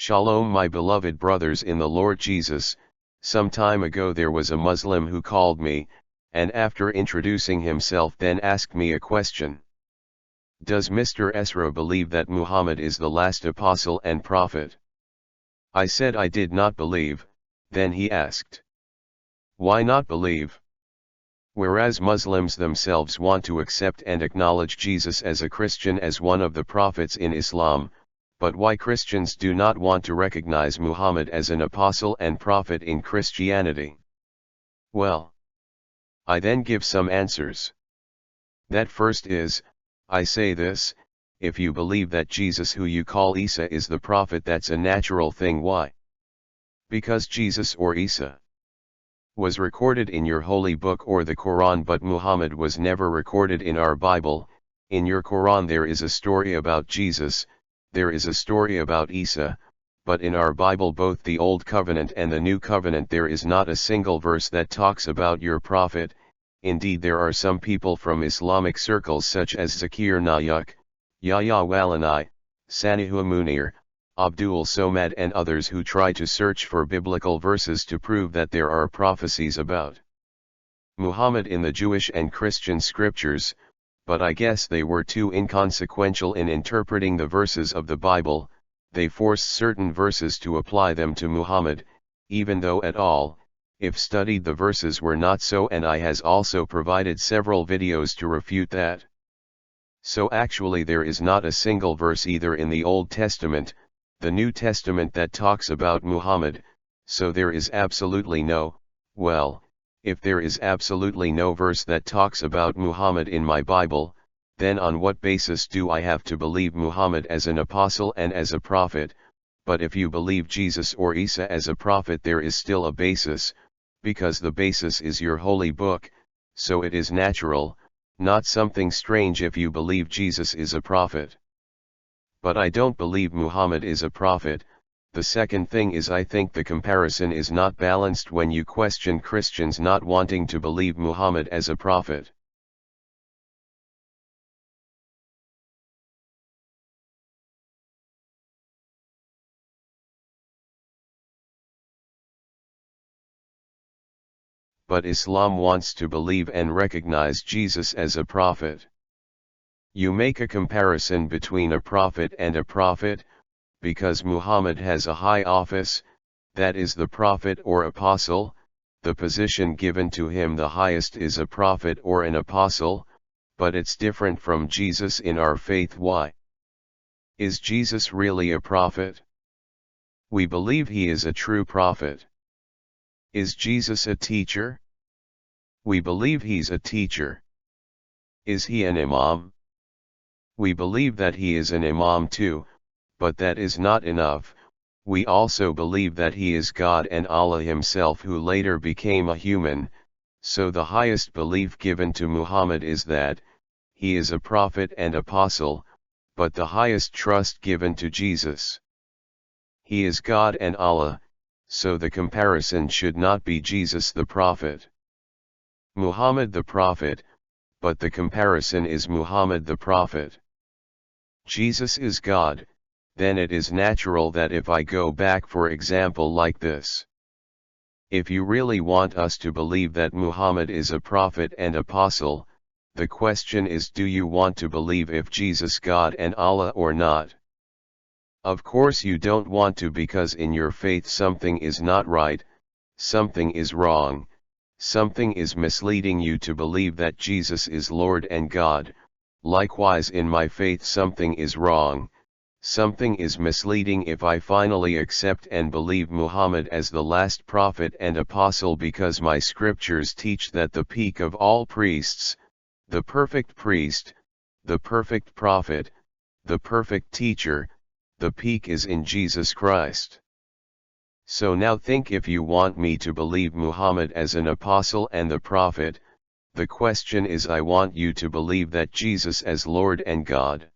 Shalom, my beloved brothers in the Lord Jesus. Some time ago there was a Muslim who called me, and after introducing himself then asked me a question. Does Mr. Esra believe that Muhammad is the last apostle and prophet? I said I did not believe. Then he asked, why not believe? Whereas Muslims themselves want to accept and acknowledge Jesus as a Christian as one of the prophets in Islam, but why Christians do not want to recognize Muhammad as an apostle and prophet in Christianity? Well, I then give some answers. That first is, I say this, if you believe that Jesus who you call Isa is the prophet, that's a natural thing. Why? Because Jesus or Isa was recorded in your holy book or the Quran, but Muhammad was never recorded in our Bible. In your Quran there is a story about Jesus, there is a story about Isa, but in our Bible, both the Old Covenant and the New Covenant, there is not a single verse that talks about your prophet. Indeed, there are some people from Islamic circles such as Zakir Nayak, Yahya Walani, Sanihua Munir, Abdul Somad and others who try to search for biblical verses to prove that there are prophecies about Muhammad in the Jewish and Christian scriptures, but I guess they were too inconsequential in interpreting the verses of the Bible. They forced certain verses to apply them to Muhammad, even though at all, if studied, the verses were not so, and I has also provided several videos to refute that. So actually there is not a single verse either in the Old Testament, the New Testament, that talks about Muhammad, so there is absolutely no, well, if there is absolutely no verse that talks about Muhammad in my Bible, then on what basis do I have to believe Muhammad as an apostle and as a prophet? But if you believe Jesus or Isa as a prophet, there is still a basis, because the basis is your holy book, so it is natural, not something strange if you believe Jesus is a prophet. But I don't believe Muhammad is a prophet. The second thing is, I think the comparison is not balanced when you question Christians not wanting to believe Muhammad as a prophet. But Islam wants to believe and recognize Jesus as a prophet. You make a comparison between a prophet and a prophet, because Muhammad has a high office, that is the prophet or apostle, the position given to him the highest is a prophet or an apostle, but it's different from Jesus in our faith. Why? Is Jesus really a prophet? We believe he is a true prophet. Is Jesus a teacher? We believe he's a teacher. Is he an imam? We believe that he is an imam too, but that is not enough. We also believe that he is God and Allah himself, who later became a human. So the highest belief given to Muhammad is that he is a prophet and apostle, but the highest trust given to Jesus. He is God and Allah, so the comparison should not be Jesus the prophet, Muhammad the prophet, but the comparison is Muhammad the prophet. Jesus is God. Then it is natural that if I go back, for example, like this. If you really want us to believe that Muhammad is a prophet and apostle, the question is, do you want to believe if Jesus God and Allah or not? Of course you don't want to, because in your faith something is not right, something is wrong, something is misleading you to believe that Jesus is Lord and God. Likewise in my faith something is wrong, something is misleading if I finally accept and believe Muhammad as the last prophet and apostle, because my scriptures teach that the peak of all priests, the perfect priest, the perfect prophet, the perfect teacher, the peak is in Jesus Christ. So now think, if you want me to believe Muhammad as an apostle and the prophet, the question is, I want you to believe that Jesus as Lord and God.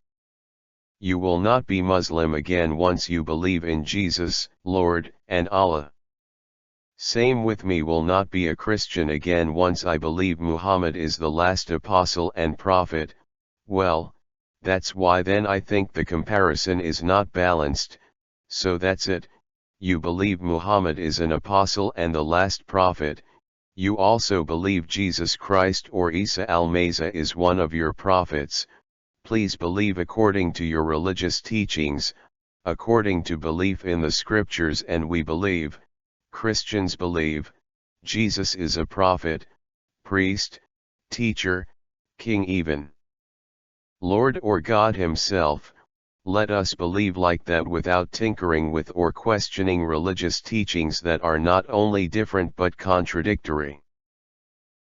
You will not be Muslim again once you believe in Jesus, Lord, and Allah. Same with me, will not be a Christian again once I believe Muhammad is the last apostle and prophet. Well, that's why then I think the comparison is not balanced. So that's it, you believe Muhammad is an apostle and the last prophet. You also believe Jesus Christ or Isa al-Masih is one of your prophets. Please believe according to your religious teachings, according to belief in the scriptures, and we believe, Christians believe, Jesus is a prophet, priest, teacher, king, even Lord or God himself. Let us believe like that without tinkering with or questioning religious teachings that are not only different but contradictory.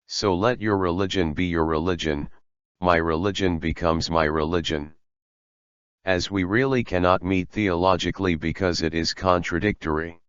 So let your religion be your religion, my religion becomes my religion. As we really cannot meet theologically because it is contradictory.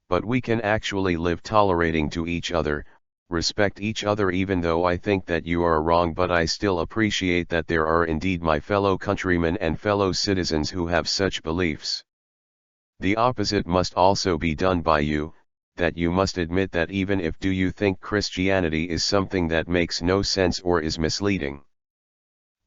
But we can actually live tolerating to each other, respect each other, even though I think that you are wrong, but I still appreciate that there are indeed my fellow countrymen and fellow citizens who have such beliefs. The opposite must also be done by you, that you must admit that even if do you think Christianity is something that makes no sense or is misleading.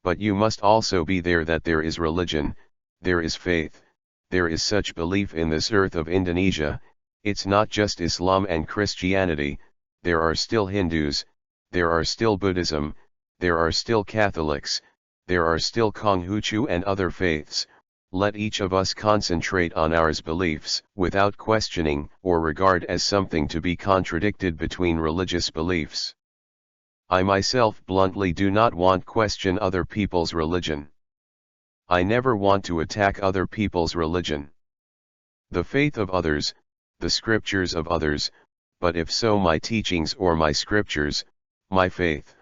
But you must also be there that there is religion, there is faith, there is such belief in this earth of Indonesia. It's not just Islam and Christianity, there are still Hindus, there are still Buddhism, there are still Catholics, there are still Konghucu and other faiths. Let each of us concentrate on our beliefs without questioning or regard as something to be contradicted between religious beliefs. I myself bluntly do not want to question other people's religion. I never want to attack other people's religion. The faith of others, the scriptures of others, but if so my teachings or my scriptures, my faith,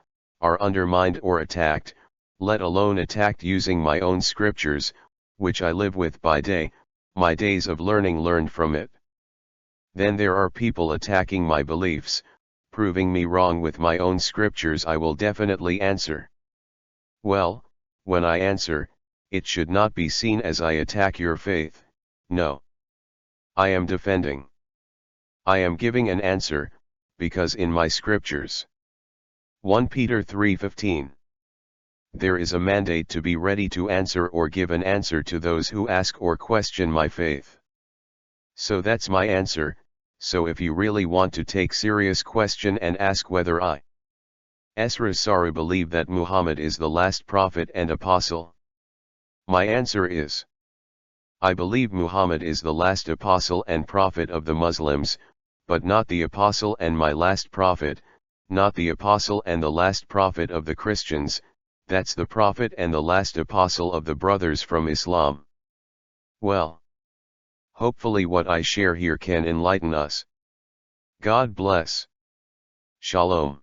are undermined or attacked, let alone attacked using my own scriptures, which I live with by day, my days of learning learned from it. Then there are people attacking my beliefs, proving me wrong with my own scriptures. I will definitely answer. Well, when I answer, it should not be seen as I attack your faith, no. I am defending. I am giving an answer, because in my scriptures. 1 Peter 3:15. There is a mandate to be ready to answer or give an answer to those who ask or question my faith. So that's my answer. So if you really want to take serious question and ask whether I, Esra Soru, believe that Muhammad is the last prophet and apostle, my answer is, I believe Muhammad is the last apostle and prophet of the Muslims, but not the apostle and my last prophet, not the apostle and the last prophet of the Christians. That's the prophet and the last apostle of the brothers from Islam. Well, hopefully what I share here can enlighten us. God bless. Shalom.